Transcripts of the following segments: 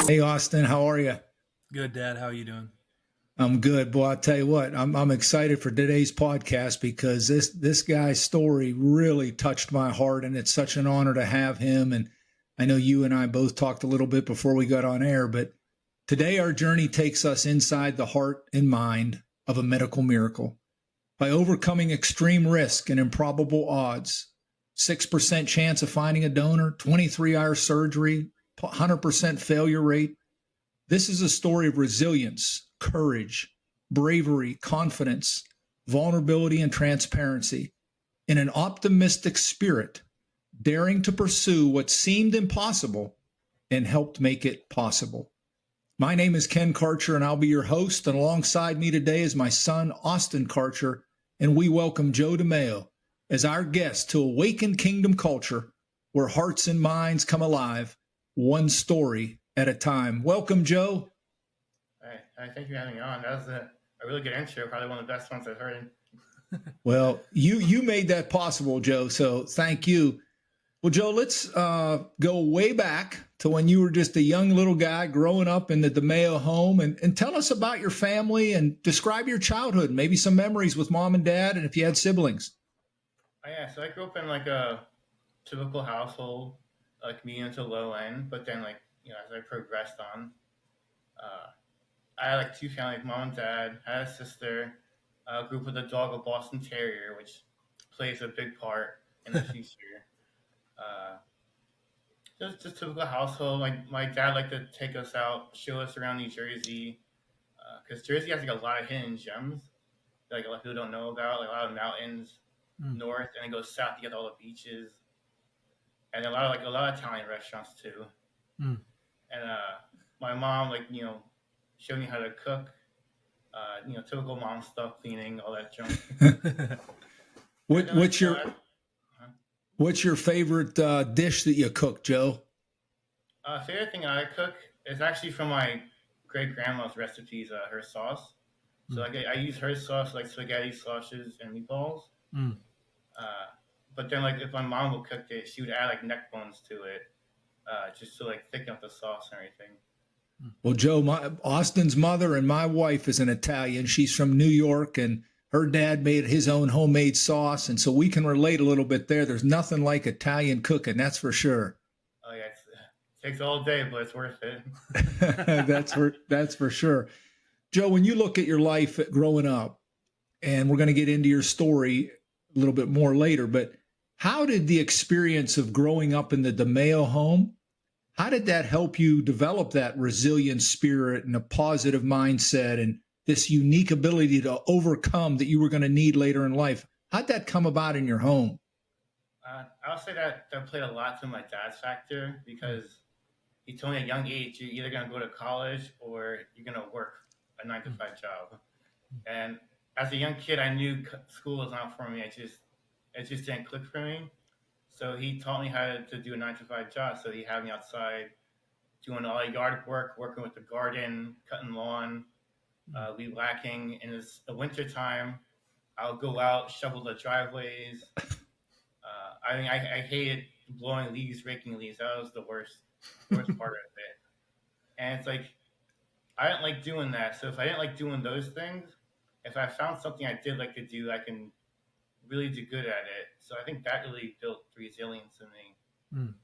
Hey Austin, how are you? Good, Dad. How are you doing? I'm good. Boy, I'll tell you what, I'm excited for today's podcast because this guy's story really touched my heart, and it's such an honor to have him. And I know you and I both talked a little bit before we got on air, but today our journey takes us inside the heart and mind of a medical miracle. By overcoming extreme risk and improbable odds, 6% chance of finding a donor, 23-hour surgery, 100% failure rate. This is a story of resilience, courage, bravery, confidence, vulnerability, and transparency in an optimistic spirit, daring to pursue what seemed impossible and helped make it possible. My name is Ken Karcher, and I'll be your host. And alongside me today is my son, Austin Karcher, and we welcome Joe DiMeo as our guest to awaken kingdom culture where hearts and minds come alive, one story at a time. Welcome, Joe. Hi, thank you for having me on. That was a really good intro, probably one of the best ones I've heard. Well, you made that possible, Joe, so thank you. Well, Joe, let's go way back to when you were just a young little guy growing up in the DiMeo home, and tell us about your family and describe your childhood, maybe some memories with mom and dad, and if you had siblings. Oh, yeah, so I grew up in like a typical household, like medium to low end, but then as I progressed on, I had like two families, mom and dad. I had a sister. Grew up with a dog, a Boston Terrier, which plays a big part in the future. Uh, just typical household. My dad liked to take us out, show us around New Jersey, because Jersey has like a lot of hidden gems, like a lot of people don't know about, like a lot of mountains north, and it goes south. You get all the beaches, and a lot of Italian restaurants too. Mm. And my mom, showed me how to cook. Typical mom stuff, cleaning, all that junk. What, And what's your uh, what's your favorite dish that you cook, Joe? favorite thing I cook is actually from my great grandma's recipes. Her sauce. So I use her sauce like spaghetti sausages and meatballs. Mm. Uh, but then if my mom would cook it, she would add like neck bones to it, just to like thicken up the sauce and everything. Well, Joe, Austin's mother and my wife is an Italian. She's from New York, and her dad made his own homemade sauce, and so we can relate a little bit there. There's nothing like Italian cooking, that's for sure. Oh yeah, it takes all day, but it's worth it. That's for sure. Joe, when you look at your life growing up, and we're going to get into your story a little bit more later, but how did the experience of growing up in the DiMeo home, how did that help you develop that resilient spirit and a positive mindset and this unique ability to overcome that you were going to need later in life? How'd that come about in your home? I'll say that played a lot to my dad's factor because he told me at a young age you're either gonna go to college or you're gonna work a 9 to 5 job. And as a young kid, I knew school was not for me. It just didn't click for me. So he taught me how to do a 9 to 5 job. So he had me outside doing all the yard work, working with the garden, cutting lawn, weed whacking. In the winter time, I'll go out, shovel the driveways. I hated blowing leaves, raking leaves. That was the worst part of it. And it's like I didn't like doing that. So if I didn't like doing those things, if I found something I did like to do, I can really do good at it. So I think that really built resilience in me. Mm.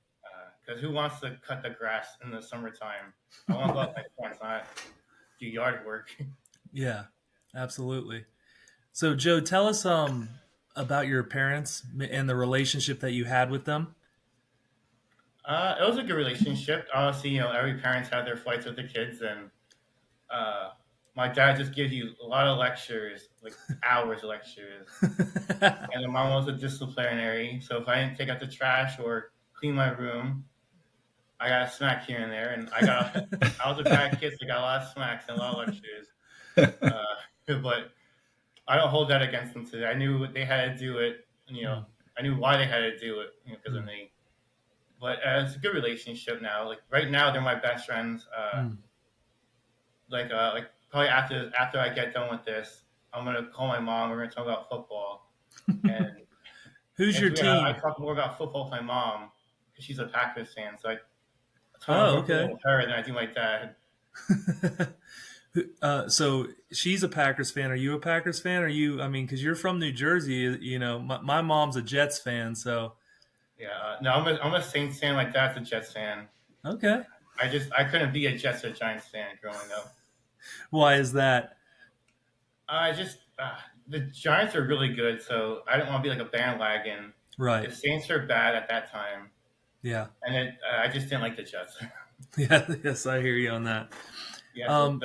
Because who wants to cut the grass in the summertime? I want to go out with my friends, not do yard work. Yeah, absolutely. So, Joe, tell us about your parents and the relationship that you had with them. It was a good relationship. Obviously, every parents have their fights with the kids, and uh, my dad just gives you a lot of lectures, like hours of lectures. And my mom was a disciplinary, so if I didn't take out the trash or clean my room, I got a smack here and there. And I was a bad kid, so I got a lot of smacks and a lot of lectures. But I don't hold that against them today. I knew they had to do it, I knew why they had to do it, because of me. But it's a good relationship now. Like right now, they're my best friends. Like probably after I get done with this, I'm gonna call my mom. We're gonna talk about football. And Who's your I team? talk more about football with my mom because she's a Packers fan. So So I Oh, work more okay. with her than I do my dad. So she's a Packers fan. Are you a Packers fan? Are you? I mean, because you're from New Jersey. My mom's a Jets fan. So Yeah, no, I'm a Saints fan. My dad's a Jets fan. okay. I couldn't be a Jets or Giants fan growing up. Why is that? I just the Giants are really good, so I don't want to be like a bandwagon. The Right. Saints are bad at that time, Yeah. and I just didn't like the Jets. Yeah. Yes, I hear you on that. Yeah, so Um,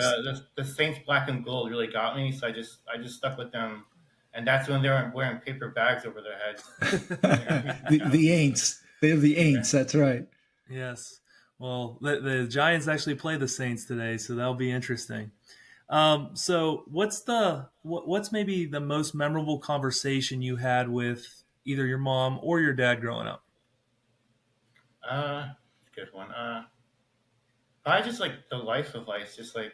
the Saints black and gold really got me, so I just stuck with them, and that's when they were wearing paper bags over their heads. The Aints. They're the Aints. That's right. yes. Well, the Giants actually play the Saints today, so that'll be interesting. So what's maybe the most memorable conversation you had with either your mom or your dad growing up? It's a good one. I just like the life of life. Just like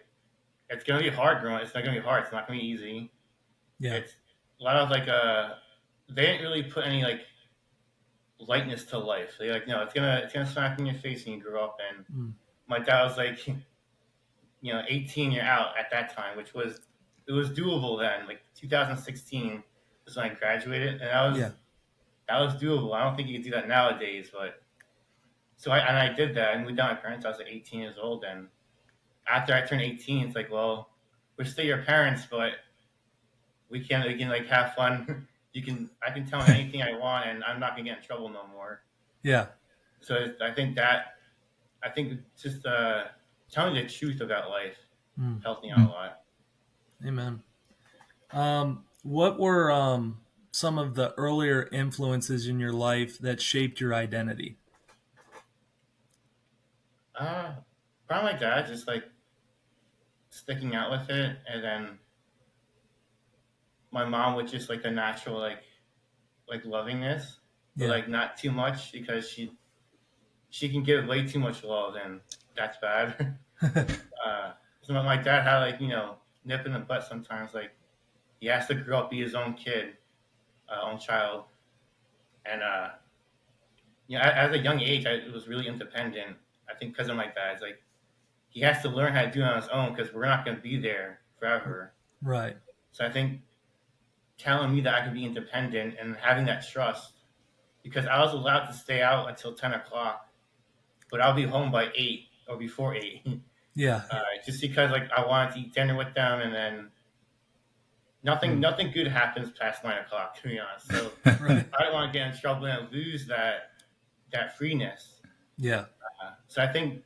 it's gonna be hard growing. It's not gonna be hard. It's not gonna be easy. Yeah. It's a lot of like they didn't really put any like lightness to life. They like no, it's gonna smack in your face when you grow up. And Mm. my dad was like, 18, you're out at that time, which was it was doable then. Like 2016 was when I graduated, and Yeah. that was doable. I don't think you could do that nowadays, but I did that. I moved down with my parents. I was like 18 years old, and after I turned 18, it's like, well, we're still your parents, but we can like have fun. I can tell them anything I want, and I'm not gonna get in trouble no more. Yeah. So I think just telling the truth about life Mm. helped me out a lot. Amen. What were some of the earlier influences in your life that shaped your identity? Uh, Probably my dad just like sticking out with it, and then my mom with just like the natural like lovingness, but Yeah. like not too much because she can give way too much love, and that's bad. So my dad had like nip in the butt sometimes. Like he has to grow up, be his own kid, own child, and as a young age, I was really independent. I think because of my dad, it's like he has to learn how to do it on his own because we're not going to be there forever. Right. So I think telling me that I could be independent and having that trust, because I was allowed to stay out until 10 o'clock, but I'll be home by 8 or before 8. Yeah. Just because like I wanted to eat dinner with them, and then nothing good happens past 9 o'clock, to be honest. So Right. I don't want to get in trouble and lose that freeness. Yeah. So I think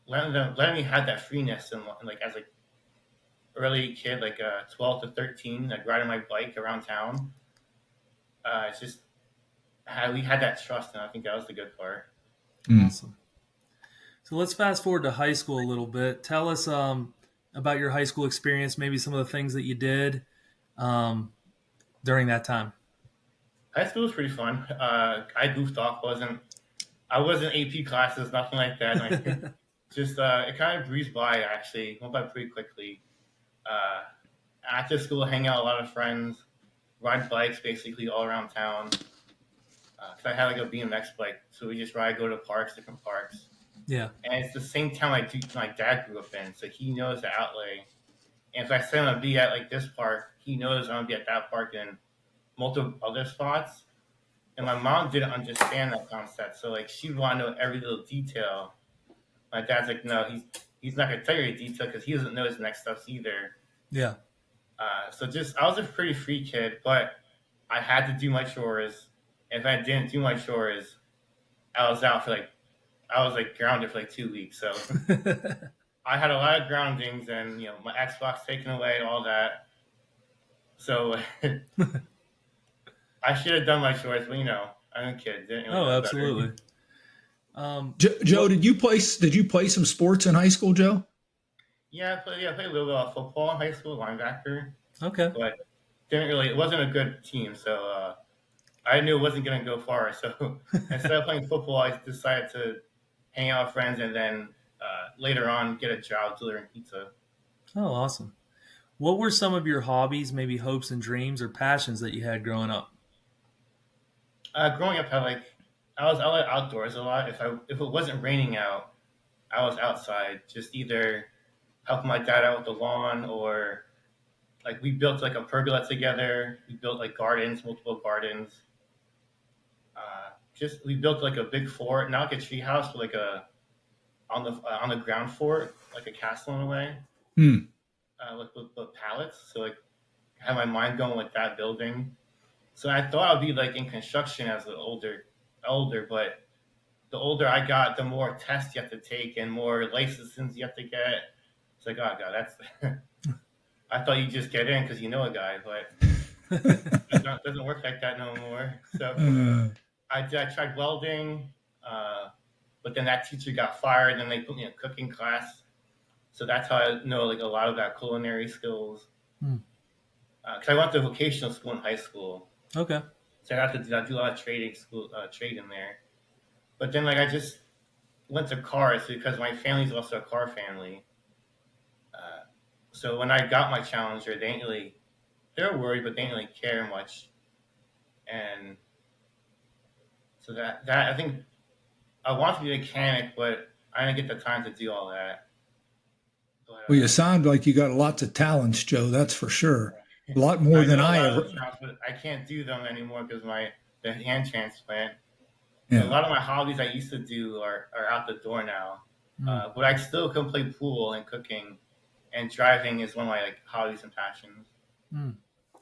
letting me have that freeness and like as a early kid, like 12 to 13, like riding my bike around town, it's just how we had that trust, and I think that was the good part. Awesome. So let's fast forward to high school a little bit. Tell us about your high school experience, maybe some of the things that you did during that time. High school was pretty fun. I goofed off. I wasn't AP classes, nothing like that. Like, just it kind of breezed by. Actually, went by pretty quickly. Uh, After school, hang out with a lot of friends, ride bikes basically all around town. Cause I had like a BMX bike, so we just ride, go to parks, different parks. Yeah. And it's the same town my dad grew up in, so he knows the outlay. And if I say I'm gonna be at like this park, he knows I'm gonna be at that park and multiple other spots. And my mom didn't understand that concept, so like she would want to know every little detail. My dad's like, no, he's not gonna tell you every detail because he doesn't know his next steps either. Yeah. So just I was a pretty free kid, but I had to do my chores. If I didn't do my chores, I was out for I was like grounded for like 2 weeks. So I had a lot of groundings, and my Xbox taken away, all that. So I should have done my chores, but I'm a kid. Didn't really Oh, know absolutely. Joe, did you play some sports in high school, Joe? better. I played a little bit of football in high school, linebacker, Okay. but didn't really. It wasn't a good team, so I knew it wasn't going to go far. So instead of playing football, I decided to hang out with friends, and then later on get a job delivering pizza. Oh, awesome. What were some of your hobbies, maybe hopes and dreams or passions that you had growing up? Growing up, I like outdoors a lot. If it wasn't raining out, I was outside, just either helping my dad out with the lawn, or like we built like a pergola together. We built like gardens, multiple gardens. Just we built like a big fort, not like a tree house, but like a on the ground fort, like a castle in a way, Hmm. with pallets. So like I had my mind going with that building. So I thought I'd be like in construction as the older, but the older I got, the more tests you have to take and more licenses you have to get. It's like, oh god, that's. I thought you just get in because you know a guy, but it doesn't work like that no more. So I tried welding, but then that teacher got fired, and they put me in a cooking class. So that's how I know like a lot about culinary skills. Because I went to vocational school in high school. Okay. So I do a lot of trade in there. But then like I just went to cars because my family's also a car family. So when I got my Challenger, they were worried, but they didn't really care much. And so that I think I wanted to be a mechanic, but I didn't get the time to do all that. But, Well, you sound like you got lots of talents, Joe. That's for sure. A lot more than I ever. But I can't do them anymore because the hand transplant. Yeah. A lot of my hobbies I used to do are out the door now. But I still can play pool and cooking, and driving is one of my like hobbies and passions.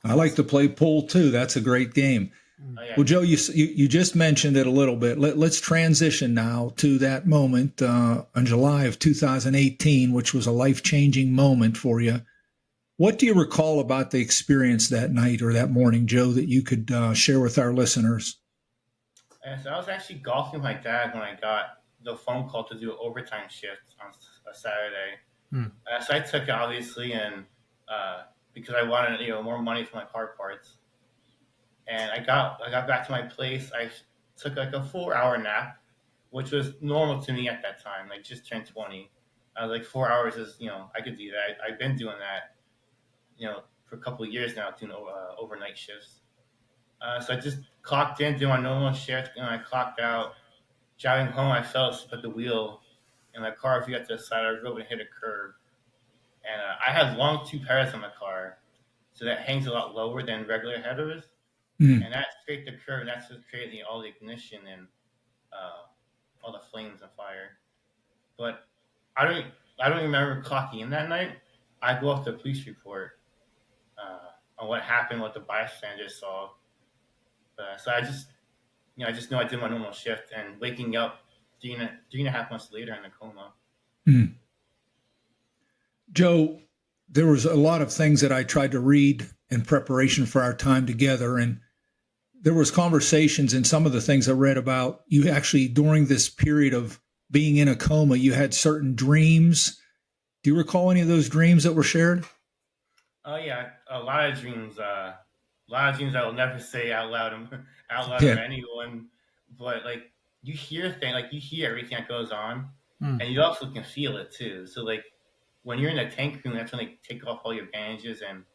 I like to play pool too. That's a great game. Oh, yeah. Well, Joe, you just mentioned it a little bit. Let's transition now to that moment in July of 2018, which was a life-changing moment for you. What do you recall about the experience that night or that morning, Joe, that you could share with our listeners? And so I was actually golfing with my dad when I got the phone call to do an overtime shift on a Saturday. So I took it obviously, and because I wanted more money for my car parts. And I got back to my place. I took like a 4-hour nap, which was normal to me at that time. Like just turned 20. I was like 4 hours is I could do that. I've been doing that for a couple of years now, doing overnight shifts. So I just clocked in, doing my normal shift, and I clocked out. Driving home, I fell asleep at the wheel, and my car veered to the side. I drove and hit a curb. And I had long two tires on the car, so that hangs a lot lower than regular headers. And that scraped the curb, and that's what created all the ignition and all the flames and fire. But I don't remember clocking in that night. I go off the police report on what happened, what the bystanders saw. So I just know I did my normal shift, and waking up three and a half months later in a coma. Joe, there was a lot of things that I tried to read in preparation for our time together, and there was conversations and some of the things I read about you actually during this period of being in a coma, you had certain dreams. Do you recall any of those dreams that were shared? Oh yeah, a lot of dreams. I will never say out loud to anyone. But like you hear things, like you hear everything that goes on, and you also can feel it too. So like when you're in a tank room, that's when they take off all your bandages and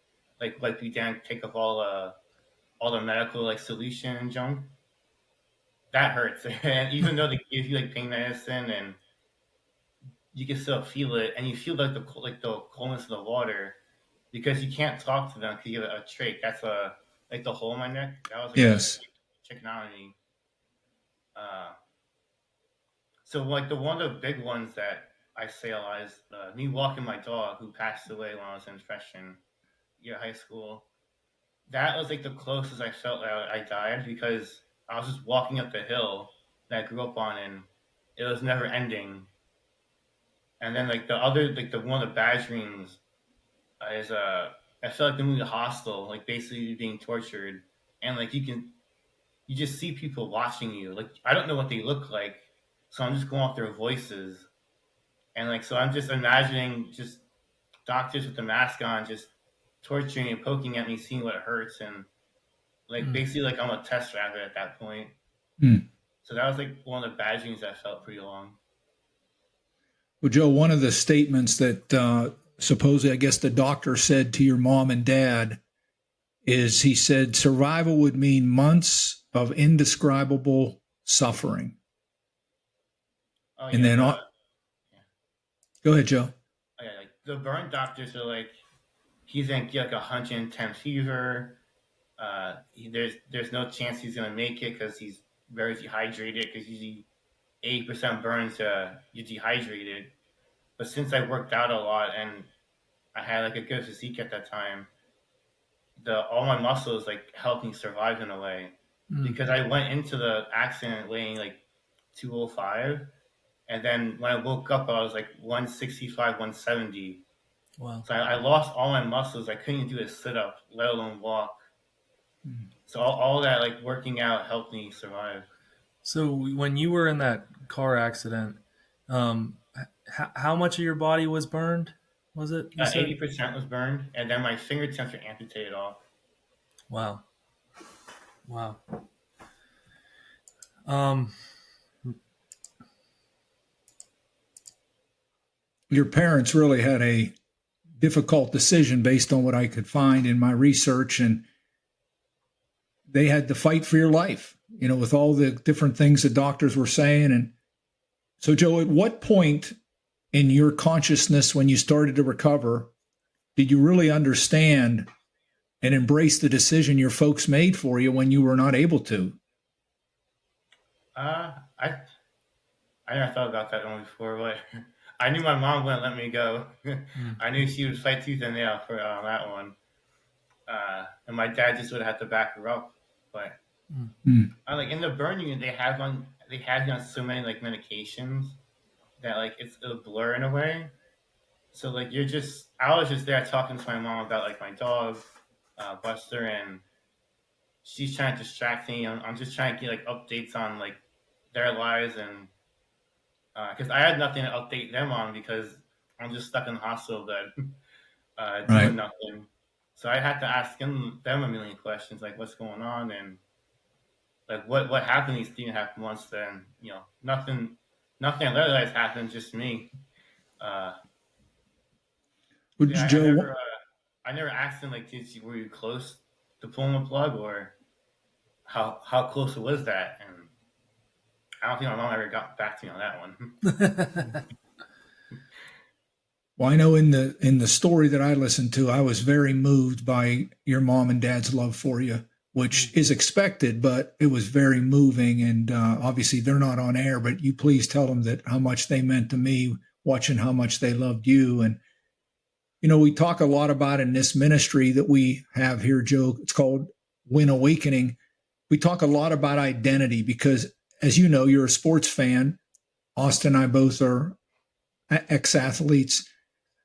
like wipe you down, take off all the medical like solution and junk. That hurts, and even though they give you like pain medicine, and you can still feel it, and you feel like the coldness of the water because you can't talk to them because you have a trach. That's like the hole in my neck. That was like Yes. checking out on me. So like one of the big ones that I say a lot is me walking my dog who passed away when I was in freshman year of high school. That was like the closest I felt that I died because I was just walking up the hill that I grew up on, and it was never ending. And then like the other, like the one of the bad dreams is I felt like the movie Hostel, like basically being tortured, and like you just see people watching you. Like I don't know what they look like, so I'm just going off their voices, and like so I'm just imagining just doctors with the mask on, just torturing and poking at me, seeing what hurts, and like basically like I'm a test rabbit at that point. So that was like one of the bad dreams that felt pretty long. Well, Joe, one of the statements that supposedly, I guess the doctor said to your mom and dad is he said survival would mean months of indescribable suffering. Oh, and yeah, then Go ahead, Joe. Okay, like the burn doctors are like, he's gonna get like 110 fever. There's no chance he's gonna make it because he's very dehydrated. Because usually 80% burns, you're dehydrated. But since I worked out a lot and I had like a good physique at that time, the all my muscles like helped me survive in a way. Because I went into the accident weighing like 205, and then when I woke up, I was like 165, 170. Wow. So I lost all my muscles. I couldn't do a sit up, let alone walk. So all that like working out helped me survive. So when you were in that car accident, how much of your body was burned? Was it? You said 80% was burned, and then my fingertips were amputated off. wow, wow. Um, Your parents really had a difficult decision based on what I could find in my research, and they had to fight for your life, with all the different things the doctors were saying. And so, Joe, at what point in your consciousness when you started to recover did you really understand and embrace the decision your folks made for you when you were not able to? I never thought about that one before, but I knew my mom wouldn't let me go. I knew she would fight tooth and nail for that one, and my dad just would have had to back her up. But I like in the burn unit, they have you on so many like medications that like it's a blur in a way. So like I was just there talking to my mom about like my dog, Buster, and she's trying to distract me. I'm just trying to get like updates on like their lives, and because I had nothing to update them on because I'm just stuck in the hospital bed doing nothing. So I had to ask them a million questions like what's going on and like what happened these 3.5 months. Then nothing I realized happened, just me. Yeah, Joe, I never asked them like, were you close to pulling the plug, or how close was that? And I don't think my mom ever got back to me on that one. well, I know in the story that I listened to, I was very moved by your mom and dad's love for you, which is expected, but it was very moving. And obviously, they're not on air, but you please tell them that how much they meant to me, watching how much they loved you. And we talk a lot about in this ministry that we have here, Joe. It's called Win Awakening. We talk a lot about identity because, as you know, you're a sports fan. Austin and I both are ex-athletes.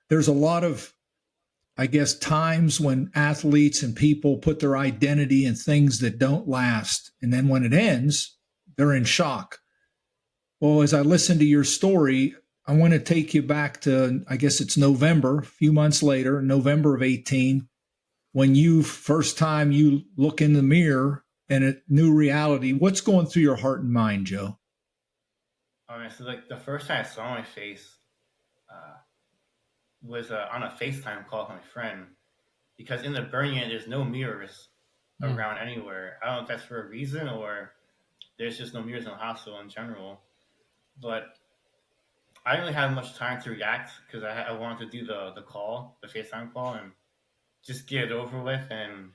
There's a lot of, I guess, times when athletes and people put their identity in things that don't last. And then when it ends, they're in shock. Well, as I listen to your story, I want to take you back to, I guess it's November, a few months later, November of 18, when first time you look in the mirror and a new reality. What's going through your heart and mind, Joe? So like the first time I saw my face was on a FaceTime call with my friend, because in the burn unit there's no mirrors around anywhere. I don't know if that's for a reason or there's just no mirrors in the hospital in general. But I didn't really have much time to react because I wanted to do the call, the FaceTime call, and just get it over with and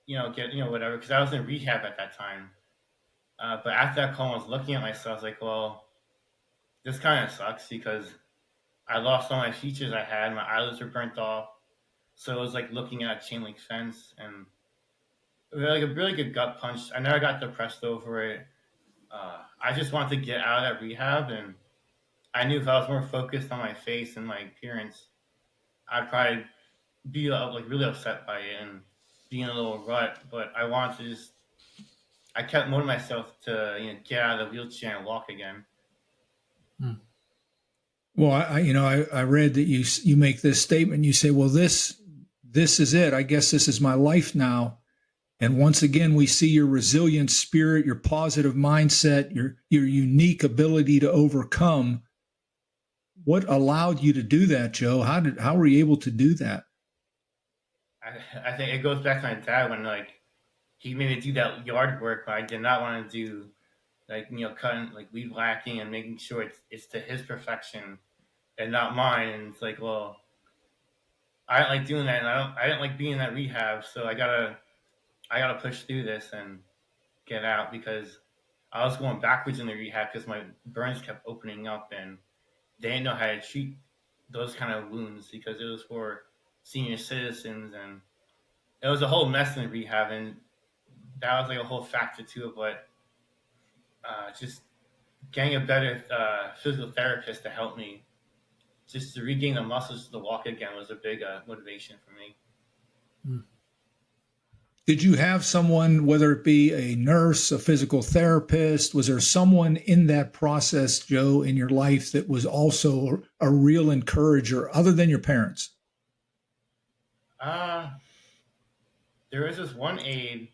get whatever, because I was in rehab at that time. But after that call, I was looking at myself, I was like, well, this kind of sucks because I lost all my features I had. My eyelids were burnt off. So it was like looking at a chain link fence, and it was like a really good gut punch. I never got depressed over it. I just wanted to get out of that rehab, and I knew if I was more focused on my face and my appearance, I'd probably be like really upset by it and be in a little rut. But I wanted to I kept motivating myself to get out of the wheelchair and walk again. Well, I read that you make this statement. You say, well, this is it. I guess this is my life now. And once again, we see your resilient spirit, your positive mindset, your unique ability to overcome. What allowed you to do that, Joe? How were you able to do that? I think it goes back to my dad when he made me do that yard work, but I did not want to do cutting, like weed whacking and making sure it's to his perfection. and not mine. And it's like, well, I didn't like doing that, and I didn't like being in that rehab, so I gotta push through this and get out because I was going backwards in the rehab because my burns kept opening up, and they didn't know how to treat those kind of wounds because it was for senior citizens, and it was a whole mess in the rehab, and that was like a whole factor to it. But just getting a better physical therapist to help me just to regain the muscles to walk again was a big motivation for me. Mm. Did you have someone, whether it be a nurse, a physical therapist, was there someone in that process, Joe, in your life that was also a real encourager other than your parents? Uh, there was this one aide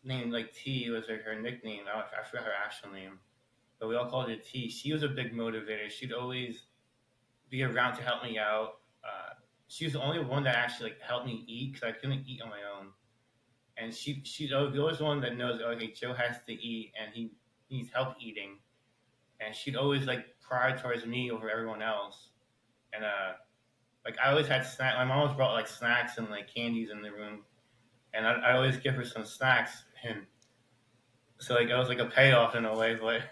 named like T was like her nickname. I forgot her actual name, but we all called her T. She was a big motivator. She'd always be around to help me out. She was the only one that actually like helped me eat because I couldn't eat on my own. And she's always the one that knows, okay, Joe has to eat and he needs help eating. And she'd always like prioritize me over everyone else. And like I always had snacks. My mom always brought like snacks and like candies in the room, and I always give her some snacks. And so like it was like a payoff in a way, but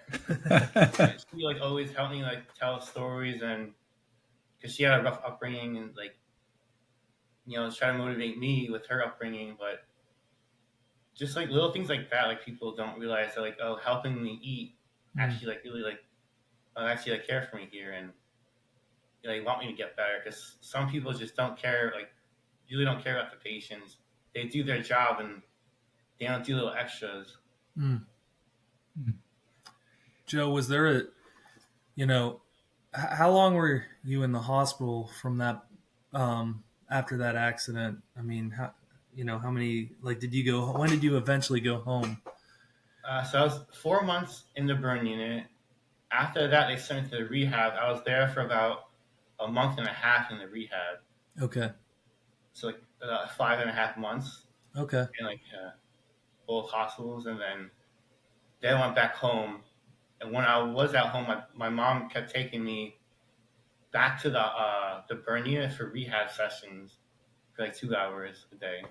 she like always helped me like tell stories and because she had a rough upbringing and like try to motivate me with her upbringing, but just like little things like that, like people don't realize that like helping me eat actually like really like actually like care for me here and they want me to get better because some people just don't care like really don't care about the patients. They do their job and they don't do little extras. Mm. Joe, was there a how long were you in the hospital from that after that accident? I mean, how many like did you go? When did you eventually go home? So I was 4 months in the burn unit. After that, they sent me to the rehab. I was there for about a month and a half in the rehab. Okay. So like 5.5 months. Okay. In like both hospitals, and then I went back home. And when I was at home, my mom kept taking me back to the burn unit for rehab sessions for like 2 hours a day.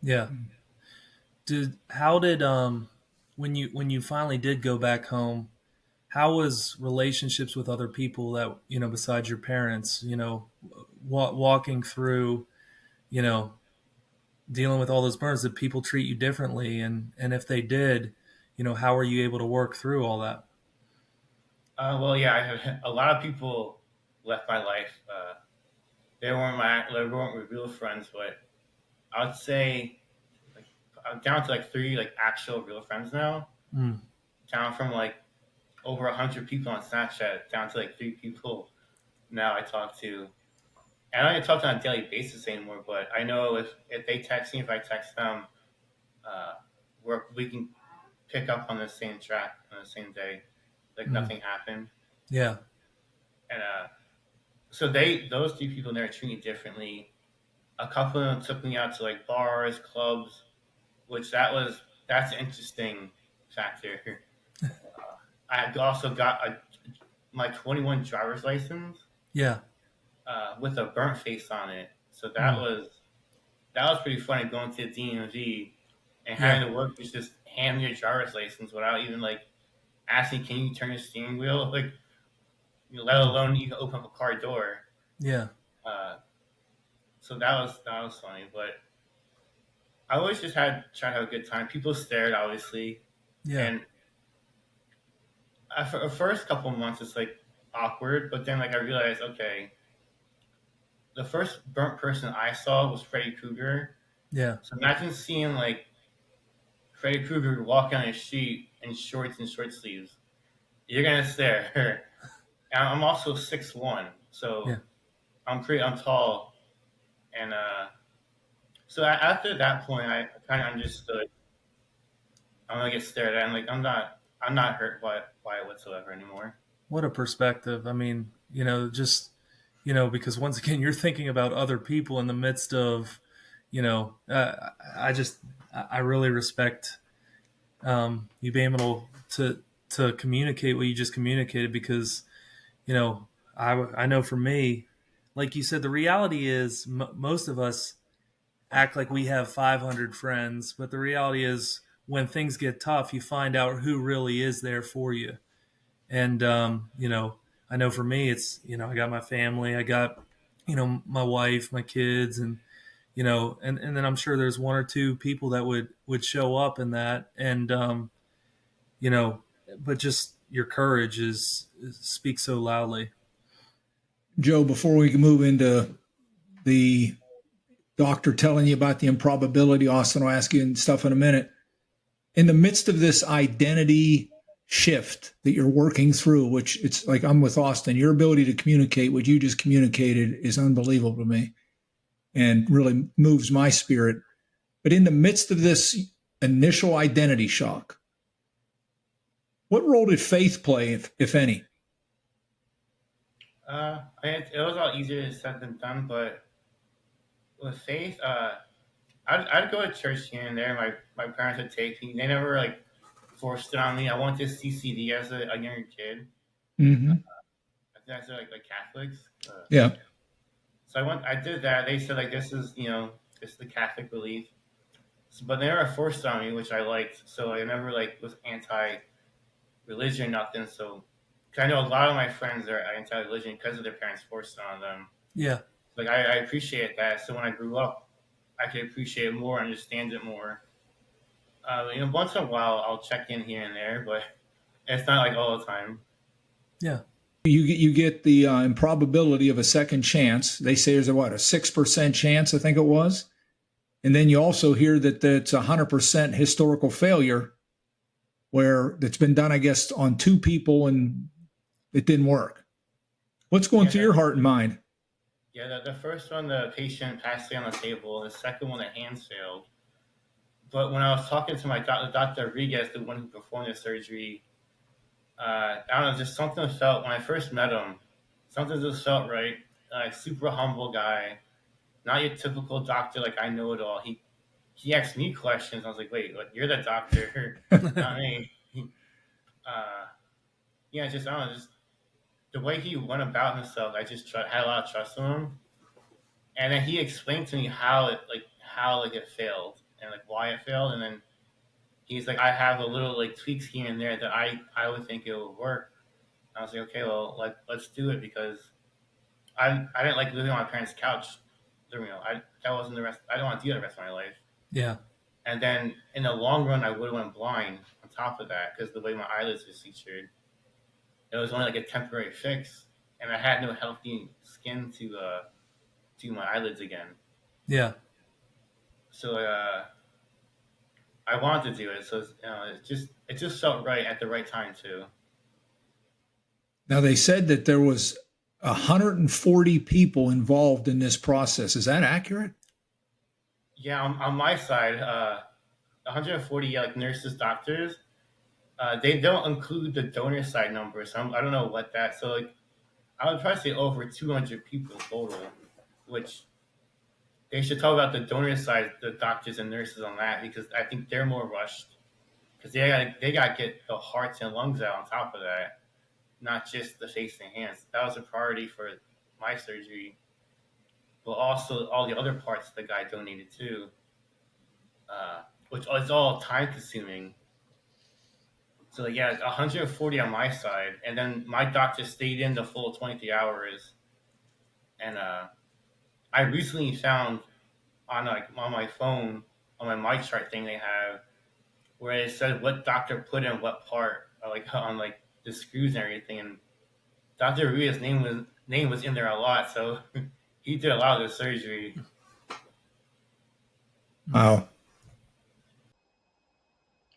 Yeah. How did when you finally did go back home, how was relationships with other people that besides your parents, walking through, dealing with all those burns? Did people treat you differently, and if they did, how were you able to work through all that? Well, yeah, I had a lot of people left my life. They weren't my real friends, but I would say like I'm down to like three like actual real friends now. Mm. Down from like over 100 people on Snapchat down to like 3 people now I talk to. And I don't even talk to them on a daily basis anymore, but I know if they text me, if I text them, uh, we can pick up on the same track on the same day, like nothing happened. Yeah. And so those 3 people never treat me differently. A couple of them took me out to like bars, clubs, which that's an interesting factor. I also got my 21 driver's license. Yeah. With a burnt face on it. So that was pretty funny going to the DMV and having the workers just hand me your driver's license without even like asking, "Can you turn your steering wheel?" Like, let alone you can open up a car door. Yeah. So that was funny, but I always just try to have a good time. People stared, obviously, Yeah. and for the first couple of months, it's like awkward. But then, like, I realized, okay, the first burnt person I saw was Freddy Krueger. Yeah. So imagine seeing like Freddy Krueger walking on the street in shorts and short sleeves. You're gonna stare. And I'm also 6'1", so Yeah. I'm tall, and so after that point, I kind of understood. I'm gonna get stared at, and like I'm not hurt by it whatsoever anymore. What a perspective. I mean, just because once again, you're thinking about other people in the midst of, I really respect you being able to communicate what you just communicated because, I know for me, like you said, the reality is most of us act like we have 500 friends, but the reality is when things get tough, you find out who really is there for you. And, I know for me, it's, I got my family, I got, my wife, my kids, and then I'm sure there's one or two people that would show up in that. And, you know, but just your courage speaks so loudly. Joe, before we can move into the doctor telling you about the improbability, Austin will ask you and stuff in a minute. In the midst of this identity shift that you're working through, which it's like I'm with Austin, your ability to communicate what you just communicated is unbelievable to me and really moves my spirit. But in the midst of this initial identity shock, what role did faith play, if any? It was a lot easier said than done, but with faith, I'd go to church here and there. My parents would take me. They never like forced it on me. I went to CCD as a younger kid. Mm-hmm. I think I said like Catholics. Yeah. So I did that. They said like this is the Catholic belief, but they never forced it on me, which I liked. So I never like was anti-religion or nothing. So I know a lot of my friends are anti-religion because of their parents forced it on them. Yeah. Like I appreciate that. So when I grew up, I could appreciate it more, understand it more. Once in a while I'll check in here and there, but it's not like all the time. Yeah. You get the improbability of a second chance. They say there's a 6% chance, I think it was. And then you also hear that it's 100% historical failure where it's been done, I guess, on two people and it didn't work. What's going through your heart and mind? Yeah, the first one, the patient passed away on the table. The second one, the hands failed. But when I was talking to my doctor, Dr. Rodriguez, the one who performed the surgery, I don't know, just something felt, when I first met him, something just felt right. Super humble guy, not your typical doctor, like I know it all. He asked me questions. I was like, wait, you're the doctor, not me. I don't know, just the way he went about himself, I just had a lot of trust in him. And then he explained to me how it failed and like why it failed. And then he's like, I have a little like tweaks here and there that I would think it would work. And I was like, okay, well, like let's do it because I didn't like living on my parents' couch. That wasn't the rest. I don't want to do that the rest of my life. Yeah. And then in the long run, I would have went blind on top of that because the way my eyelids were sutured, it was only like a temporary fix, and I had no healthy skin to do my eyelids again. Yeah. So I wanted to do it. So it just felt right at the right time too. Now they said that there was 140 people involved in this process. Is that accurate? Yeah, on my side, 140 like nurses, doctors. They don't include the donor side number, so I don't know what that. So like, I would probably say over 200 people total, which they should talk about the donor side, the doctors and nurses on that because I think they're more rushed because they got to get the hearts and lungs out on top of that, not just the face and hands. That was a priority for my surgery, but also all the other parts the guy donated too, which is all time consuming. So yeah, 140 on my side, and then my doctor stayed in the full 23 hours. And I recently found on my phone on my mic chart thing they have where it said what doctor put in what part, like on like the screws and everything. And Dr. Ruia's name was in there a lot, so he did a lot of the surgery. Wow.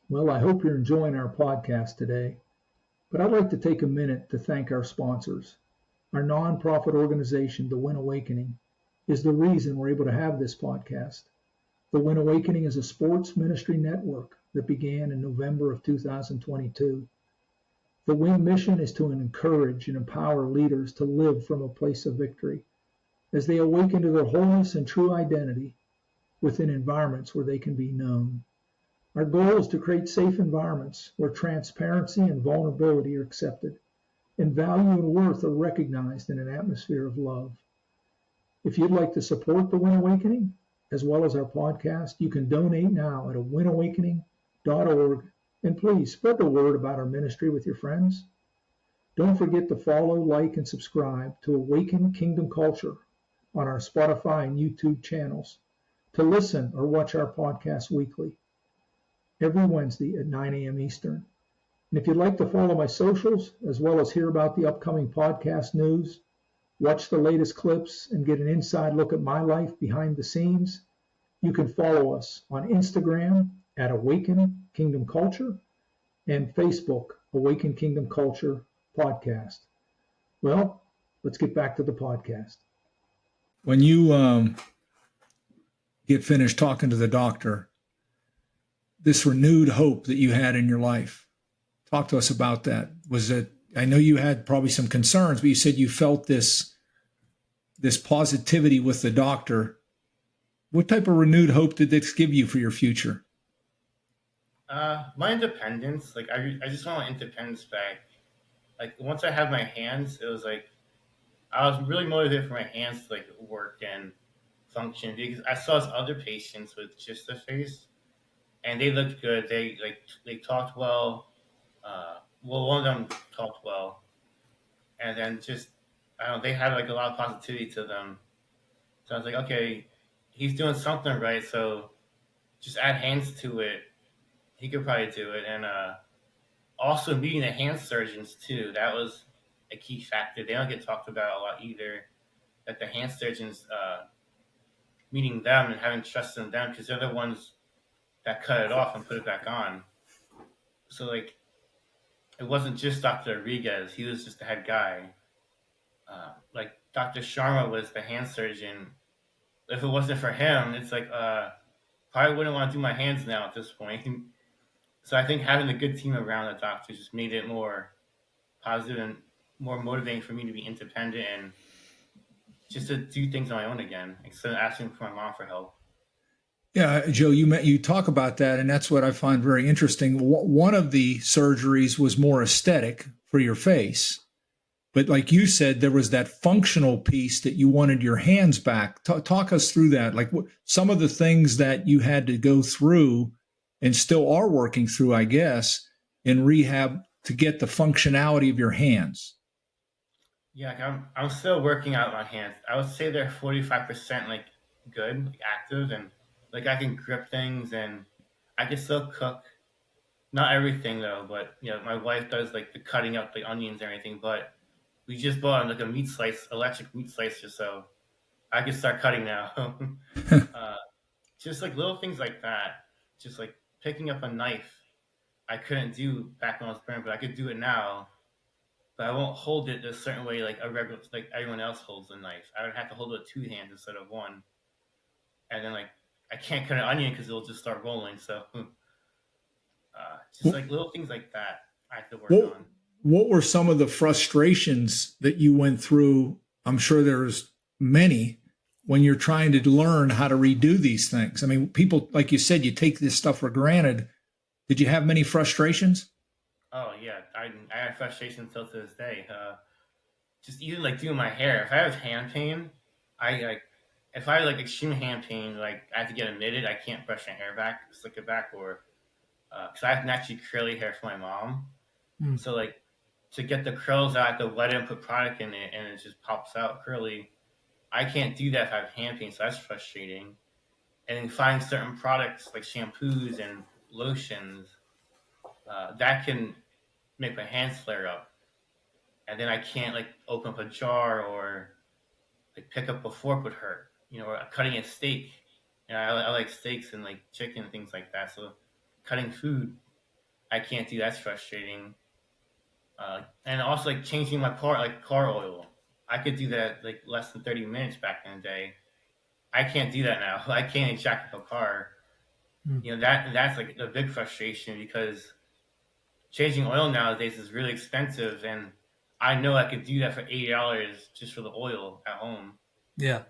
Well, I hope you're enjoying our podcast today, but I'd like to take a minute to thank our sponsors. Our nonprofit organization, The Win Awakening, is the reason we're able to have this podcast. The Win Awakening is a sports ministry network that began in November of 2022. The Win mission is to encourage and empower leaders to live from a place of victory as they awaken to their wholeness and true identity within environments where they can be known. Our goal is to create safe environments where transparency and vulnerability are accepted, and value and worth are recognized in an atmosphere of love. If you'd like to support the Win Awakening, as well as our podcast, you can donate now at winawakening.org, and please spread the word about our ministry with your friends. Don't forget to follow, like, and subscribe to Awaken Kingdom Culture on our Spotify and YouTube channels to listen or watch our podcast weekly, every Wednesday at 9 a.m. Eastern. And if you'd like to follow my socials, as well as hear about the upcoming podcast news, watch the latest clips, and get an inside look at my life behind the scenes, you can follow us on Instagram at Awaken Kingdom Culture and Facebook, Awaken Kingdom Culture Podcast. Well, let's get back to the podcast. When you get finished talking to the doctor, this renewed hope that you had in your life, talk to us about that. Was it, I know you had probably some concerns, but you said you felt this positivity with the doctor. What type of renewed hope did this give you for your future? My independence, like I just want my independence back. Like once I had my hands, it was like I was really motivated for my hands to like work and function because I saw other patients with just the face, and they looked good. They talked well. One of them talked well, and then just I don't know, they had like a lot of positivity to them. So I was like, okay, he's doing something right. So just add hands to it. He could probably do it. And also meeting the hand surgeons too. That was a key factor. They don't get talked about a lot either. That the hand surgeons, meeting them and having trust in them because they're the ones that cut it off and put it back on. So like, it wasn't just Dr. Rodriguez. He was just the head guy. Like Dr. Sharma was the hand surgeon. If it wasn't for him, it's like probably wouldn't want to do my hands now at this point. So I think having a good team around the doctor just made it more positive and more motivating for me to be independent and just to do things on my own again instead of asking for my mom for help. Yeah, Joe, you talk about that, and that's what I find very interesting. One of the surgeries was more aesthetic for your face. But like you said, there was that functional piece that you wanted your hands back. Talk us through that. Like some of the things that you had to go through and still are working through, I guess, in rehab to get the functionality of your hands. Yeah, I'm still working out my hands. I would say they're 45% like good, like active, and like I can grip things and I can still cook. Not everything though, but you know, my wife does like the cutting up the onions and everything, but we just bought like a electric meat slicer, so I can start cutting now. Just like little things like that. Just like picking up a knife, I couldn't do back when I was born, but I could do it now. But I won't hold it a certain way like like everyone else holds a knife. I would have to hold it with two hands instead of one. And then like I can't cut an onion because it'll just start rolling. So just like little things like that I have to work on. What were some of the frustrations that you went through? I'm sure there's many when you're trying to learn how to redo these things. I mean, people, like you said, you take this stuff for granted. Did you have many frustrations? Oh yeah, I have frustration until to this day. Just even like doing my hair. If I have hand pain, if I have like extreme hand pain, like I have to get admitted. I can't brush my hair back, slick it back, or because I have naturally curly hair for my mom. So like to get the curls out, I have to wet it and put product in it, and it just pops out curly. I can't do that if I have hand pain, so that's frustrating. And then finding certain products like shampoos and lotions that can make my hands flare up, and then I can't like open up a jar or like pick up a fork would hurt, you know, or cutting a steak. You know, I like steaks and like chicken and things like that. So cutting food, I can't do. That's frustrating. And also like changing my car oil. I could do that like less than 30 minutes back in the day. I can't do that now. I can't jack up a car. You know, that's like a big frustration because changing oil nowadays is really expensive, and I know I could do that for $80 just for the oil at home. Yeah.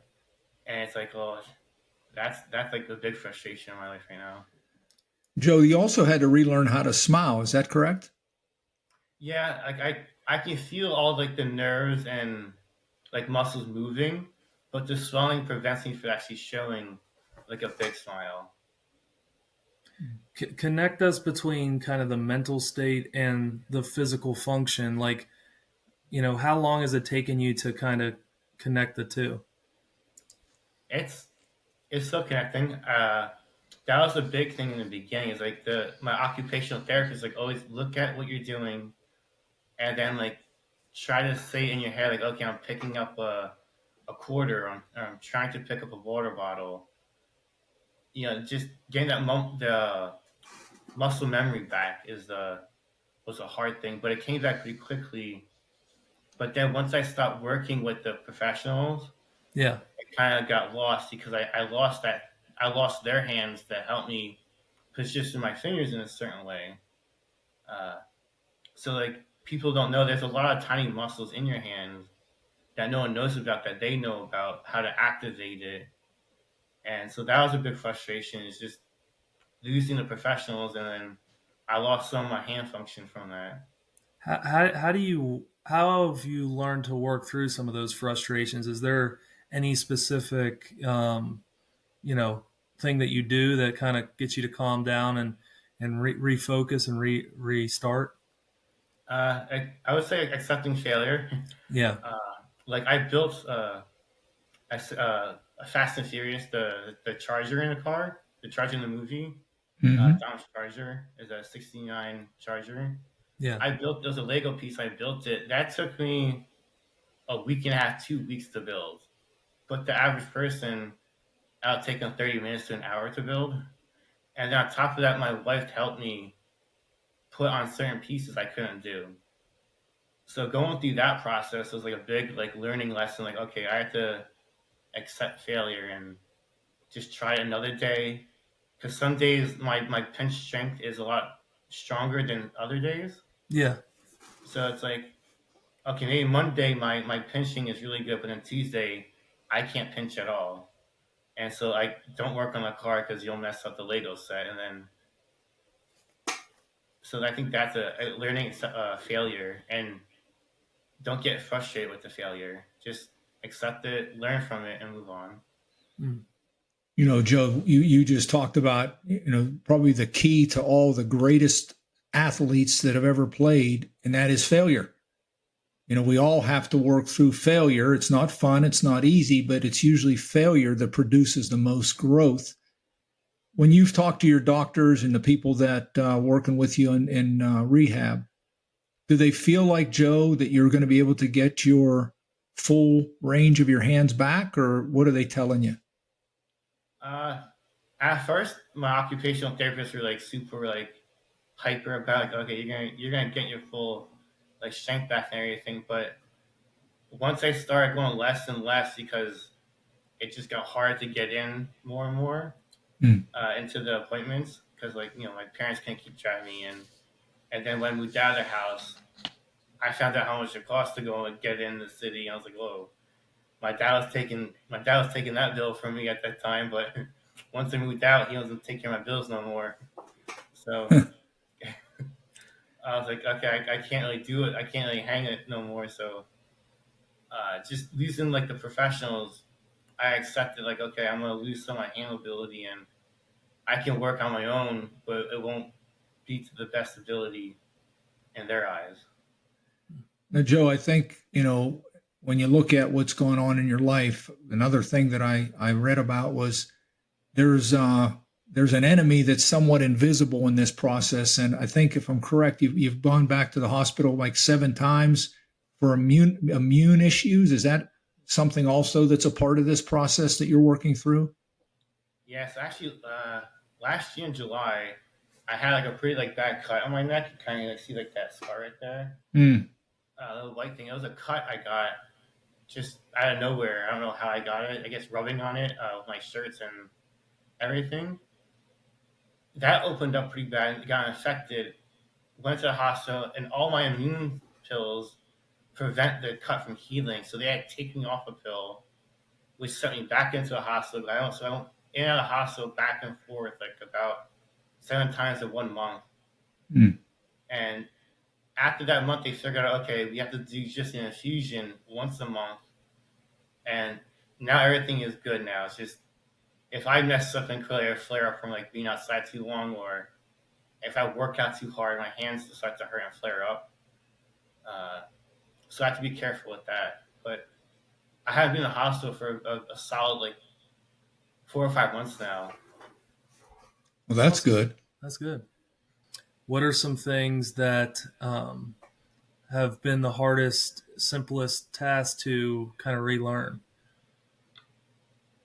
And it's like, well, that's like the big frustration in my life right now. Joe, you also had to relearn how to smile. Is that correct? Yeah, like I can feel all like the nerves and like muscles moving, but the swelling prevents me from actually showing like a big smile. Connect us between kind of the mental state and the physical function. Like, how long has it taken you to kind of connect the two? It's it's still connecting. That was the big thing in the beginning. Is like the my occupational therapist like always look at what you're doing and then like try to say in your head like, okay, I'm picking up a quarter, or I'm trying to pick up a water bottle. Just getting the muscle memory back is the was a hard thing, but it came back pretty quickly. But then once I stopped working with the professionals, Yeah. it kind of got lost because I lost their hands that helped me position my fingers in a certain way. Uh, so like people don't know there's a lot of tiny muscles in your hands that no one knows about that they know about how to activate it. And so that was a big frustration is just losing the professionals, and then I lost some of my hand function from that. How have you learned to work through some of those frustrations? Is there any specific you know thing that you do that kind of gets you to calm down and refocus and restart? I would say accepting failure. Yeah. Uh, like I built a Fast and Furious, the Charger in the car, the Charger in the movie. Mm-hmm. Dom's Charger is a '69 Charger. Yeah. I built it was a Lego piece. I built it. That took me a week and a half, 2 weeks to build. But the average person, it'll take them 30 minutes to an hour to build. And then on top of that, my wife helped me put on certain pieces I couldn't do. So going through that process was like a big like learning lesson. Like, okay, I have to accept failure and just try another day. Because some days my pinch strength is a lot stronger than other days. Yeah. So it's like, okay, maybe Monday my pinching is really good, but then Tuesday I can't pinch at all. And so I don't work on the car because you'll mess up the Lego set. And then, so I think that's a learning failure. And don't get frustrated with the failure. Just accept it, learn from it, and move on. Mm. Joe, you just talked about, probably the key to all the greatest athletes that have ever played, and that is failure. We all have to work through failure. It's not fun, it's not easy, but it's usually failure that produces the most growth. When you've talked to your doctors and the people that working with you in rehab, do they feel like, Joe, that you're going to be able to get your full range of your hands back, or what are they telling you? Uh, at first, my occupational therapists were like super like hyper about like, okay, you're gonna get your full like strength back and everything. But once I started going less and less because it just got hard to get in more and more Mm. into the appointments because like my parents can't keep driving me in. And then when I moved out of the house, I found out how much it cost to go and get in the city. I was like, whoa. My dad was taking that bill from me at that time, but once I moved out, he wasn't taking my bills no more. So I was like, okay, I can't really do it. I can't really hang it no more. So just losing like the professionals, I accepted like, okay, I'm gonna lose some of my hand ability, and I can work on my own, but it won't be to the best ability in their eyes. Now, Joe, I think, when you look at what's going on in your life, another thing that I read about was there's an enemy that's somewhat invisible in this process. And I think, if I'm correct, you've gone back to the hospital like 7 times for immune issues. Is that something also that's a part of this process that you're working through? Yes, actually, last year in July, I had like a pretty like bad cut on my neck. You kind of like, see like that scar right there, Mm. little white thing. It was a cut I got just out of nowhere. I don't know how I got it. I guess rubbing on it with my shirts and everything. That opened up pretty bad. Got infected. Went to the hospital, and all my immune pills prevent the cut from healing. So they had to take me off a pill, which sent me back into the hospital. I went in and out of the hospital back and forth like about 7 times in 1 month. Mm. And after that month, they figured out, okay, we have to do just an infusion once a month, and now everything is good. Now it's just if I mess up and clearly a flare up from like being outside too long, or if I work out too hard, my hands start to hurt and flare up. Uh, so I have to be careful with that. But I haven't been in the hospital for a solid like 4 or 5 months now. Well, that's Awesome. good. That's good. What are some things that have been the hardest, simplest task to kind of relearn?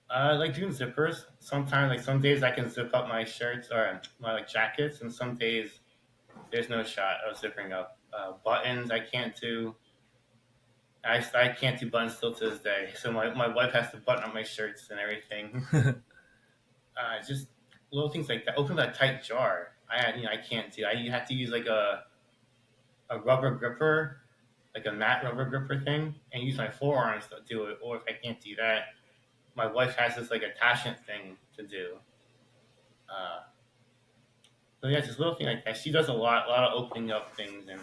I like doing zippers. Sometimes, like some days, I can zip up my shirts or my like jackets, and some days there's no shot of zipping up. Buttons, I can't do. I can't do buttons still to this day. So my wife has to button up my shirts and everything. Just little things like that. Open that tight jar. I can't do. I have to use like a rubber gripper, like a matte rubber gripper thing, and use my forearms to do it. Or if I can't do that, my wife has this like attachment thing to do. Uh, so yeah, just little thing like that. She does a lot of opening up things and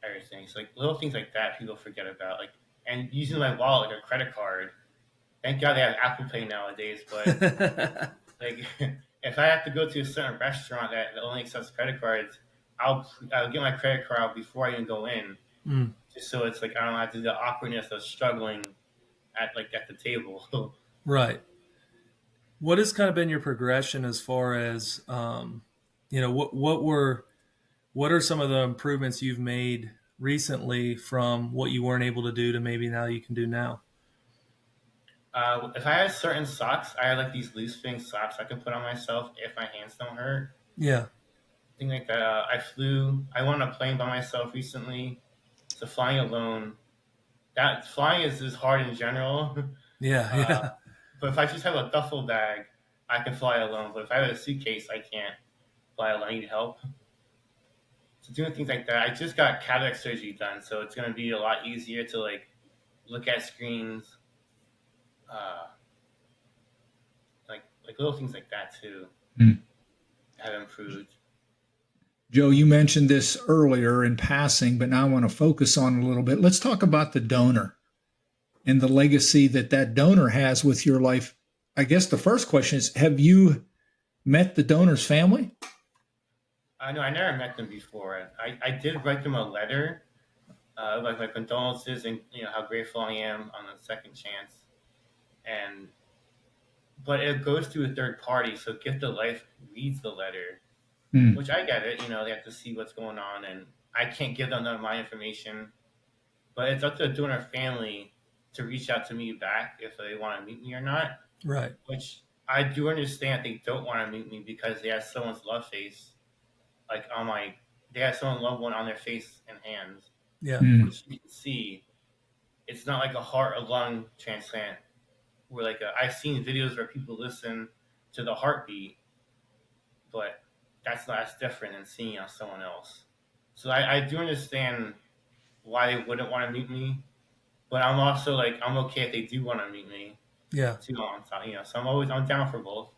everything. So like little things like that, people forget about. Like and using my wallet like a credit card. Thank God they have Apple Pay nowadays. But like if I have to go to a certain restaurant that only accepts credit cards, I'll get my credit card out before I even go in, just so it's like I don't have to do the awkwardness of struggling at the table. Right. What has kind of been your progression as far as what are some of the improvements you've made recently from what you weren't able to do to maybe now you can do now? If I had certain socks, I had like these loose fitting socks I can put on myself if my hands don't hurt. Yeah. Thing like that. I went on a plane by myself recently. So flying alone, that flying is hard in general. Yeah. Yeah. But if I just have a duffel bag, I can fly alone. But if I have a suitcase, I can't fly alone. I need help. So doing things like that. I just got cataract surgery done, so it's going to be a lot easier to like look at screens, uh, like little things like that too. Have improved. Joe, you mentioned this earlier in passing, but now I want to focus on it a little bit. Let's talk about the donor and the legacy that donor has with your life. I guess the first question is, have you met the donor's family? No, I never met them before. I did write them a letter, like my condolences and how grateful I am on the second chance. But it goes to a third party, so Gift of Life reads the letter, which I get it. They have to see what's going on, and I can't give them none of my information. But it's up to the donor family to reach out to me back if they want to meet me or not. Right. Which I do understand they don't want to meet me because they have someone's love face, like they have someone loved one on their face and hands. Yeah. Which you can see, it's not like a heart or lung transplant. Where I've seen videos where people listen to the heartbeat, but that's different than seeing on someone else. So I do understand why they wouldn't want to meet me, but I'm also I'm okay if they do want to meet me. Yeah. Too long, so I'm down for both.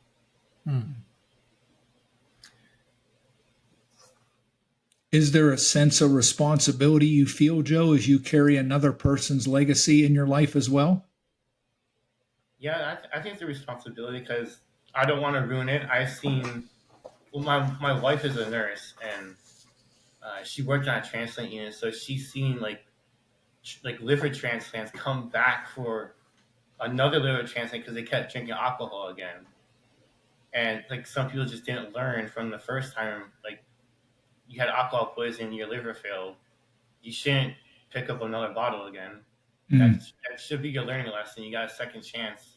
Is there a sense of responsibility you feel, Joe, as you carry another person's legacy in your life as well? Yeah, I think it's a responsibility because I don't want to ruin it. I've seen, my wife is a nurse and she worked on a transplant unit, so she's seen like liver transplants come back for another liver transplant because they kept drinking alcohol again. And some people just didn't learn from the first time, you had alcohol poisoning, your liver failed. You shouldn't pick up another bottle again. That should be your learning lesson. You got a second chance.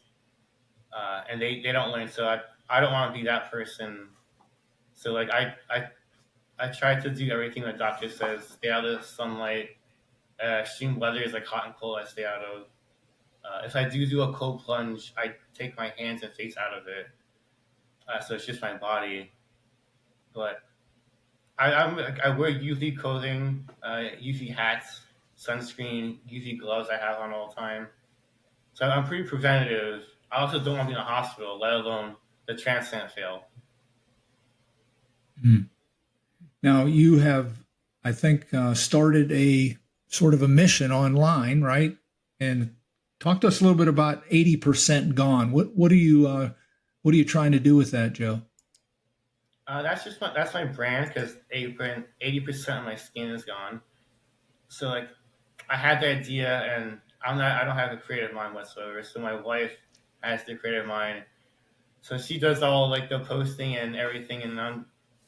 And they don't learn. So I don't want to be that person. So I try to do everything the doctor says. Stay out of the sunlight. Extreme weather is hot and cold. I stay out of. If I do a cold plunge, I take my hands and face out of it. So it's just my body. But I wear UV clothing, UV hats, sunscreen, UV gloves I have on all the time. So I'm pretty preventative. I also don't want to be in a hospital, let alone the transplant fail. Now you have, I think, started a sort of a mission online, right? And talk to us a little bit about 80% Gone. What are you trying to do with that, Joe? That's my brand because 80% of my skin is gone. So like I had the idea, and I don't have a creative mind whatsoever. So my wife has the creative mind. So she does all like the posting and everything, and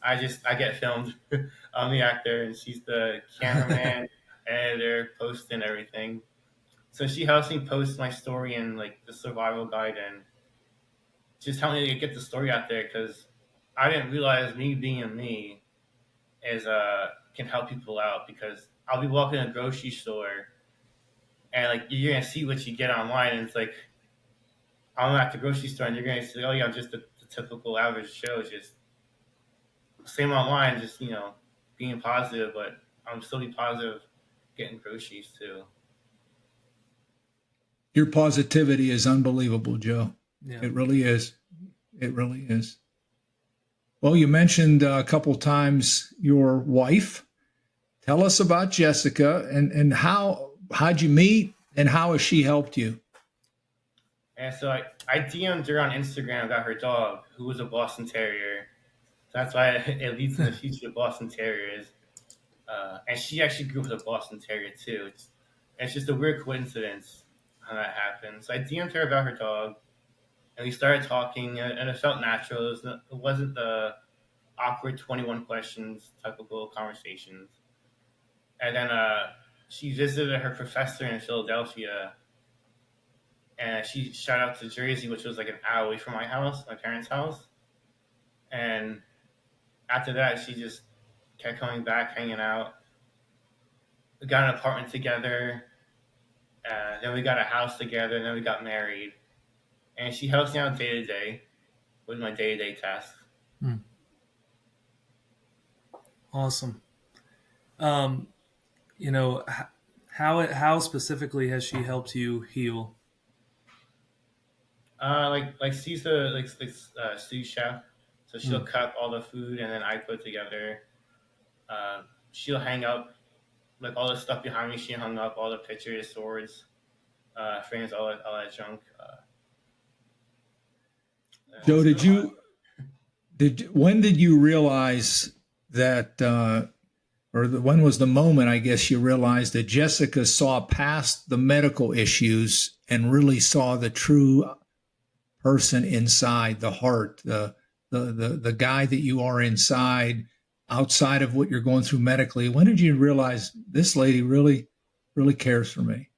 I get filmed. I'm the actor, and she's the cameraman, editor, posting everything. So she helps me post my story and like the survival guide, and just help me to get the story out there because I didn't realize me being me is can help people out because I'll be walking in a grocery store and like you're gonna see what you get online, and it's like I'm at the grocery store and you're gonna say, oh yeah, I'm just the typical average Joe, just same online, just being positive, but I'm still be positive getting groceries too. Your positivity is unbelievable, Joe. Yeah. It really is. It really is. Well, you mentioned a couple times your wife. Tell us about Jessica and how'd you meet and how has she helped you? And so I DM'd her on Instagram about her dog, who was a Boston Terrier. That's why it leads to the future of Boston Terriers. And she actually grew up with a Boston Terrier too. It's just a weird coincidence how that happened. So I DM'd her about her dog, and we started talking, and it felt natural. It wasn't the awkward 21 questions typical conversations. And then she visited her professor in Philadelphia, and she shot out to Jersey, which was like an hour away from my parents' house. And after that, she just kept coming back, hanging out. We got an apartment together. Then we got a house together. And then we got married. And she helps me out day to day with my day to day tasks. Awesome. You know, how specifically has she helped you heal? Like she's the sous chef, so she'll cut all the food and then I put it together. She'll hang up like all the stuff behind me. She hung up all the pictures, swords, frames, all that junk. Joe, when did you realize that, when was the moment, I guess, you realized that Jessica saw past the medical issues and really saw the true person inside, the heart, the guy that you are inside, outside of what you're going through medically? When did you realize this lady really, really cares for me?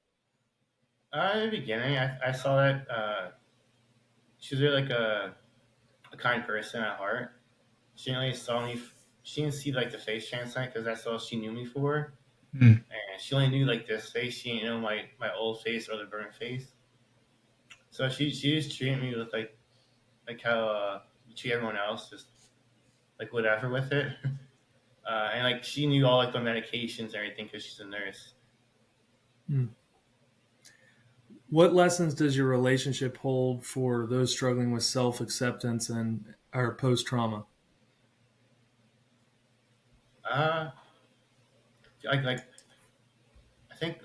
In the beginning, I saw that she was really like a kind person at heart. She didn't really saw me. She didn't see like the face transplant because that's all she knew me for. And she only knew like this face. She didn't know my old face or the burnt face. So she just treated me with like how you treat everyone else, just like whatever with it. And like she knew all like the medications and everything because she's a nurse. What lessons does your relationship hold for those struggling with self-acceptance and or post-trauma? Like I think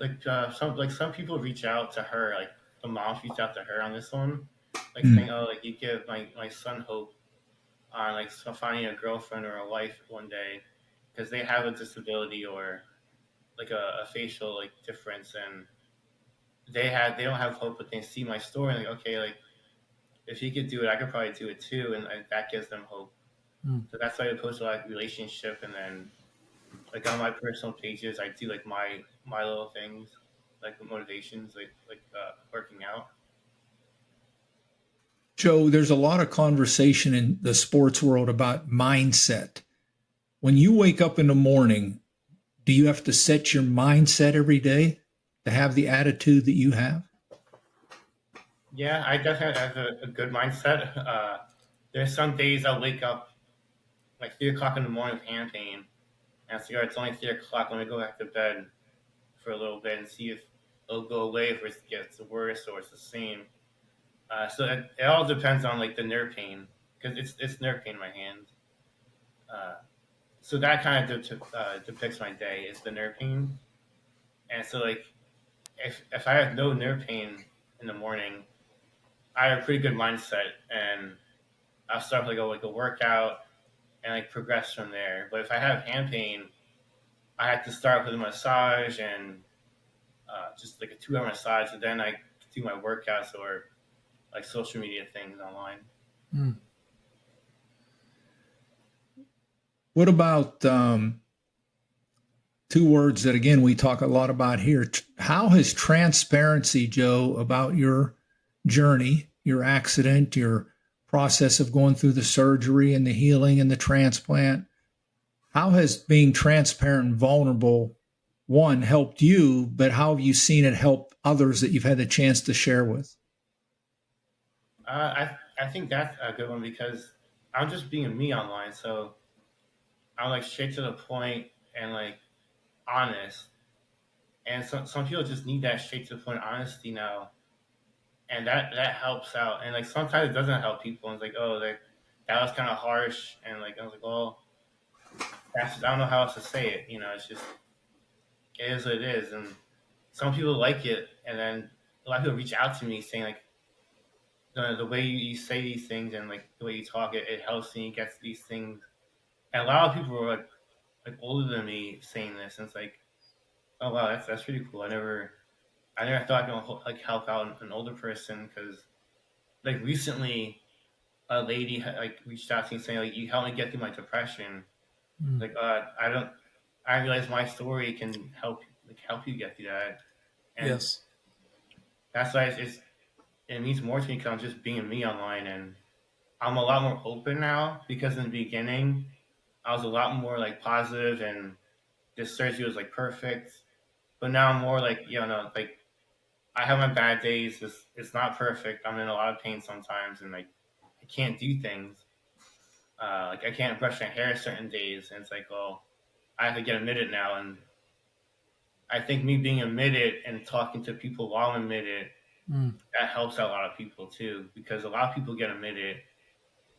some people reach out to her, like the moms reach out to her on this one, like saying, oh, like you give my son hope on like finding a girlfriend or a wife one day because they have a disability or like a facial like difference, and they don't have hope, but they see my story and like, okay, like if he could do it, I could probably do it too, and that gives them hope. So that's why I post like relationship, and then like on my personal pages, I do like my little things, like motivations, like working out. Joe, there's a lot of conversation in the sports world about mindset. When you wake up in the morning, do you have to set your mindset every day to have the attitude that you have? Yeah, I definitely have a good mindset. There's some days I'll wake up like 3 o'clock in the morning with hand pain, and I figure it's only 3 o'clock. Let me go back to bed for a little bit and see if it'll go away, if it gets worse or it's the same. So it all depends on like the nerve pain because it's nerve pain in my hands. so that kind of depicts my day is the nerve pain. And so like if I have no nerve pain in the morning, I have a pretty good mindset, and I'll start with like a workout and like progress from there. But if I have hand pain, I have to start with a massage and just like a 2 hour massage, and then I do my workouts or like social media things online. Mm. What about two words that, again, we talk a lot about here? How has transparency, Joe, about your journey, your accident, your process of going through the surgery and the healing and the transplant, how has being transparent and vulnerable, one, helped you, but how have you seen it help others that you've had the chance to share with? I think that's a good one because I'm just being me online, so I'm like straight to the point and like honest. And some people just need that straight to the point honesty now, and that helps out. And like sometimes it doesn't help people. And it's like, oh, that was kind of harsh, and like I was like, well, that's just, I don't know how else to say it. You know, it's just it is what it is. And some people like it, and then a lot of people reach out to me saying like the way you say these things and like the way you talk, it helps me get these things. And a lot of people are like older than me saying this, and it's like, oh wow, that's pretty cool. I never thought I could like help out an older person because like recently a lady like reached out to me saying like you helped me get through my depression. Mm. Like I realized my story can help you get through that. And Yes. that's why it means more to me because I'm just being me online, and I'm a lot more open now because in the beginning I was a lot more like positive and this surgery was like perfect. But now I'm more like, you know, like I have my bad days. It's not perfect. I'm in a lot of pain sometimes, and like I can't do things. Like I can't brush my hair certain days, and it's like, well, I have to get admitted now. And I think me being admitted and talking to people while I'm admitted, Mm. that helps out a lot of people too, because a lot of people get admitted,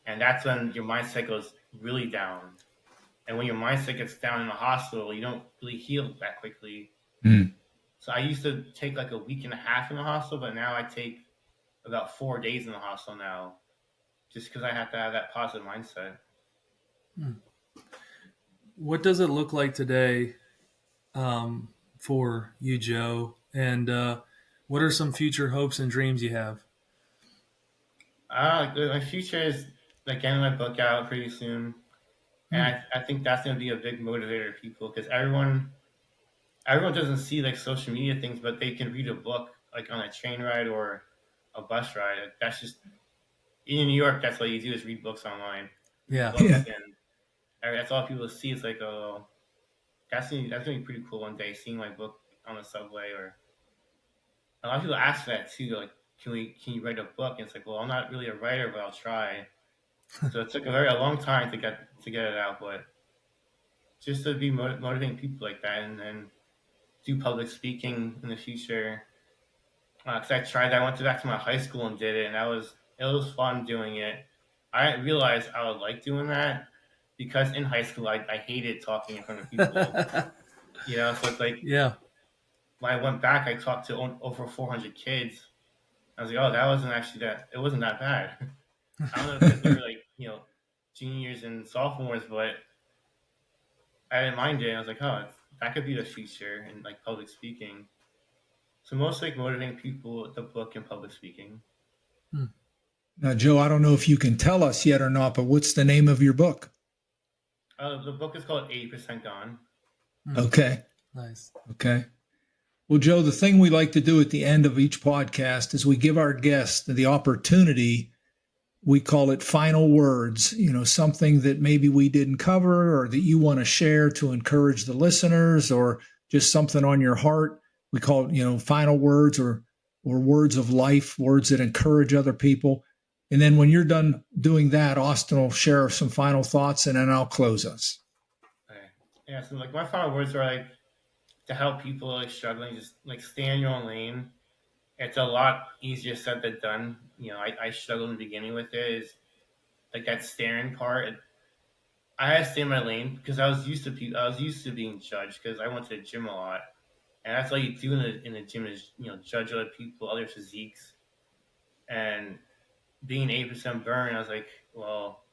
and that's when your mindset goes really down. And when your mindset gets down in the hospital, you don't really heal that quickly. Mm. So I used to take like a week and a half in the hospital, but now I take about 4 days in the hospital now, just because I have to have that positive mindset. Mm. What does it look like today for you, Joe? And what are some future hopes and dreams you have? My future is like getting my book out pretty soon, and Mm. I think that's going to be a big motivator to people because everyone doesn't see like social media things, but they can read a book like on a train ride or a bus ride. Like, that's just in New York. That's what you do is read books online, read Yeah. books, Yeah. and that's all people see. It's like, oh, that's gonna be pretty cool one day seeing my book on the subway. Or a lot of people ask that too, like, can you write a book? And it's like, well, I'm not really a writer, but I'll try. So it took a long time to get it out, but just to be motivating people like that, and then do public speaking in the future. Because I tried, I went back to my high school and did it, and it was fun doing it. I didn't realize I would like doing that because in high school I hated talking in front of people. You know, so it's like Yeah. when I went back, I talked to over 400 kids. I was like, oh, that wasn't actually that. It wasn't that bad. I don't know because they were like, juniors and sophomores, but I didn't mind it. I was like, oh, that could be the future in like public speaking. So mostly like motivating people with the book and public speaking. Mm. Now, Joe, I don't know if you can tell us yet or not, but what's the name of your book? The book is called 80% Gone. Mm. Okay. Nice. Okay. Well, Joe, the thing we like to do at the end of each podcast is we give our guests the opportunity. We call it final words, something that maybe we didn't cover or that you want to share to encourage the listeners or just something on your heart. We call it, final words or words of life, words that encourage other people. And then when you're done doing that, Austin will share some final thoughts and then I'll close us. Okay. Yeah, so like my final words are like to help people like struggling, just like stay in your own lane. It's a lot easier said than done. I struggled in the beginning with it. Is like that staring part. I had to stay in my lane because I was used to being judged because I went to the gym a lot, and that's all you do in the gym is judge other people, other physiques, and being 8% burn. I was like, well,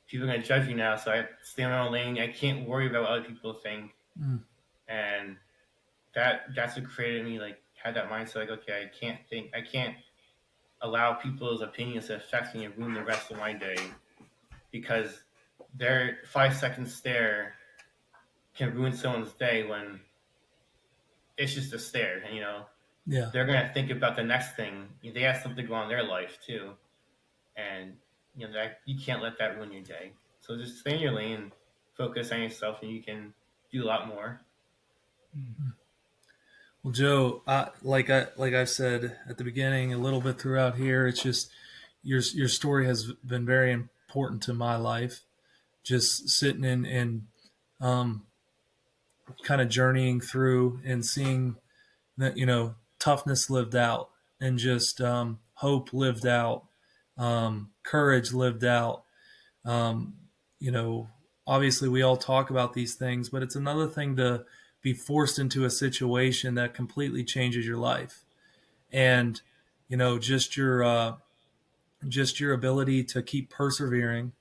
people are gonna judge me now, so I stay in my own lane. I can't worry about what other people think, and that's what created me like had that mindset like, okay, I can't allow people's opinions to affect me and ruin the rest of my day because their 5 second stare can ruin someone's day when it's just a stare, and Yeah. they're gonna think about the next thing. They have something going on in their life too, and that you can't let that ruin your day. So just stay in your lane, focus on yourself, and you can do a lot more. Well, Joe, like I've said at the beginning, a little bit throughout here, it's just your story has been very important to my life. Just sitting in kind of journeying through and seeing that toughness lived out, and just hope lived out, courage lived out. Um, Obviously we all talk about these things, but it's another thing to be forced into a situation that completely changes your life. And just your ability to keep persevering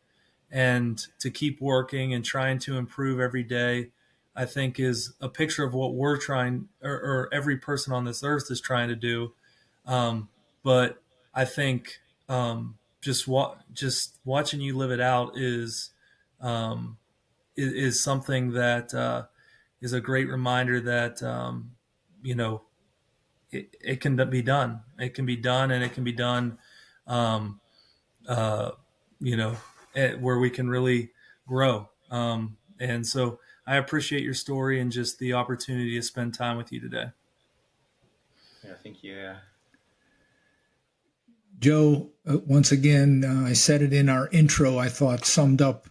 and to keep working and trying to improve every day, I think is a picture of what we're trying, or every person on this earth is trying to do. But I think just watching you live it out is something that is a great reminder that it can be done. It can be done, and it can be done. Um, uh, where we can really grow. And so I appreciate your story and just the opportunity to spend time with you today. Yeah, thank you. Yeah. Joe, once again, I said it in our intro, I thought summed up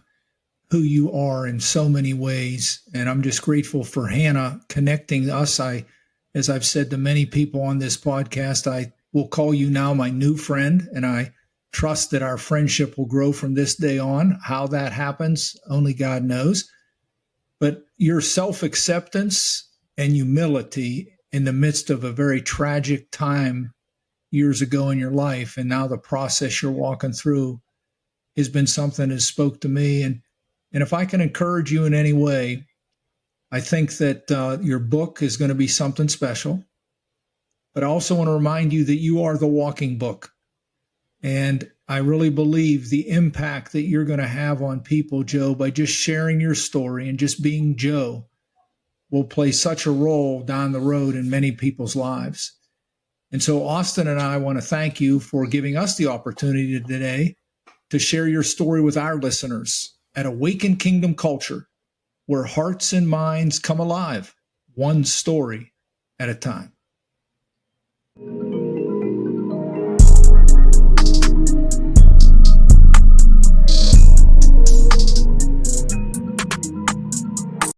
who you are in so many ways. And I'm just grateful for Hannah connecting us. As I've said to many people on this podcast, I will call you now my new friend, and I trust that our friendship will grow from this day on. How that happens, only God knows. But your self-acceptance and humility in the midst of a very tragic time years ago in your life, and now the process you're walking through, has been something that spoke to me. And if I can encourage you in any way, I think that your book is going to be something special. But I also want to remind you that you are the walking book. And I really believe the impact that you're going to have on people, Joe, by just sharing your story and just being Joe, will play such a role down the road in many people's lives. And so Austin and I want to thank you for giving us the opportunity today to share your story with our listeners at Awaken Kingdom Culture, where hearts and minds come alive, one story at a time.